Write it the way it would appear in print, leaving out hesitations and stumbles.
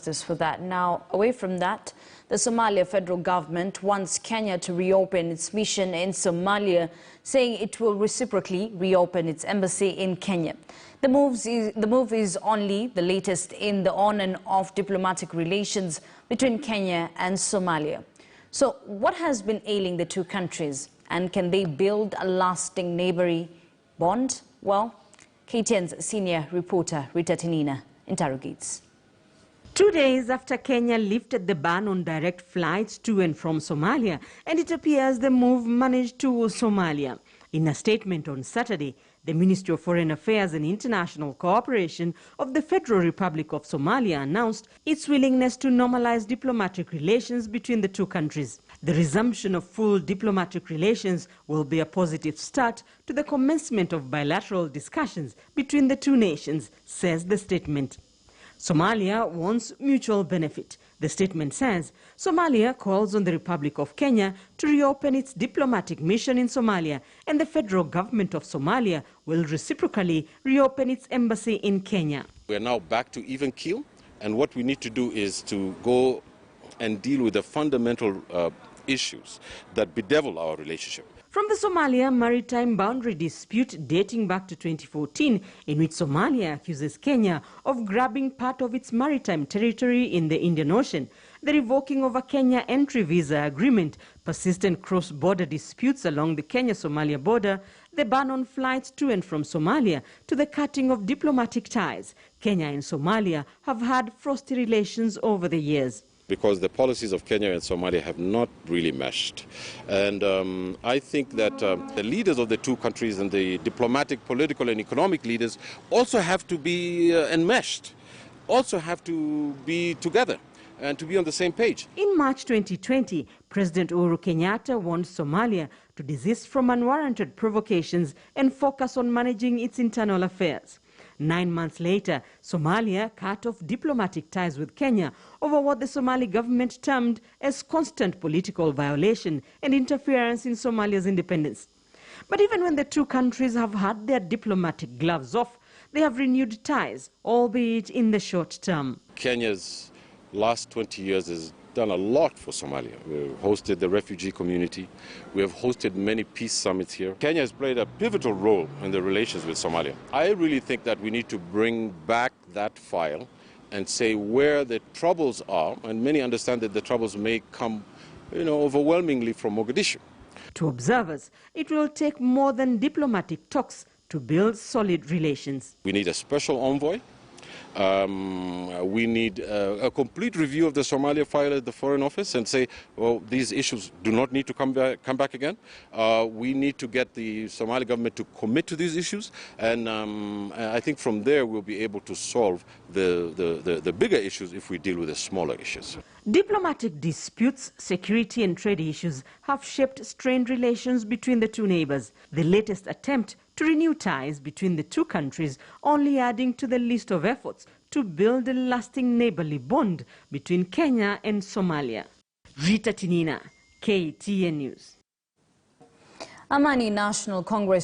justice for that. Now, away from that, the Somalia federal government wants Kenya to reopen its mission in Somalia, saying it will reciprocally reopen its embassy in Kenya. The move is only the latest in the on and off diplomatic relations between Kenya and Somalia. So what has been ailing the two countries, and can they build a lasting neighbourly bond? Well, KTN's senior reporter Rita Tinina interrogates. 2 days after Kenya lifted the ban on direct flights to and from Somalia, and it appears the move managed to Somalia. In a statement on Saturday, the Ministry of Foreign Affairs and International Cooperation of the Federal Republic of Somalia announced its willingness to normalize diplomatic relations between the two countries. The resumption of full diplomatic relations will be a positive start to the commencement of bilateral discussions between the two nations, says the statement. Somalia wants mutual benefit. The statement says Somalia calls on the Republic of Kenya to reopen its diplomatic mission in Somalia, and the federal government of Somalia will reciprocally reopen its embassy in Kenya. We are now back to even keel, and what we need to do is to go and deal with the fundamental issues that bedevil our relationship. From the Somalia maritime boundary dispute dating back to 2014, in which Somalia accuses Kenya of grabbing part of its maritime territory in the Indian Ocean, the revoking of a Kenya entry visa agreement, persistent cross-border disputes along the Kenya-Somalia border, the ban on flights to and from Somalia, to the cutting of diplomatic ties, Kenya and Somalia have had frosty relations over the years. Because the policies of Kenya and Somalia have not really meshed. And I think that the leaders of the two countries and the diplomatic, political and economic leaders also have to be enmeshed, also have to be together and to be on the same page. In March 2020, President Uhuru Kenyatta warned Somalia to desist from unwarranted provocations and focus on managing its internal affairs. 9 months later, Somalia cut off diplomatic ties with Kenya over what the Somali government termed as constant political violation and interference in Somalia's independence. But even when the two countries have had their diplomatic gloves off, they have renewed ties, albeit in the short term. Kenya's last 20 years has done a lot for Somalia. We've hosted the refugee community. We have hosted many peace summits here. Kenya has played a pivotal role in the relations with Somalia. I really think that we need to bring back that file and say where the troubles are, and many understand that the troubles may come, overwhelmingly from Mogadishu. To observers, it will take more than diplomatic talks to build solid relations. We need a special envoy. We need a complete review of the Somalia file at the Foreign Office and say, well, these issues do not need to come back again. We need to get the Somali government to commit to these issues, and I think from there we'll be able to solve the bigger issues if we deal with the smaller issues. Diplomatic disputes, security and trade issues have shaped strained relations between the two neighbors. The latest attempt to renew ties between the two countries only adding to the list of efforts to build a lasting neighborly bond between Kenya and Somalia. Rita Tinina, KTN News. Amani National Congress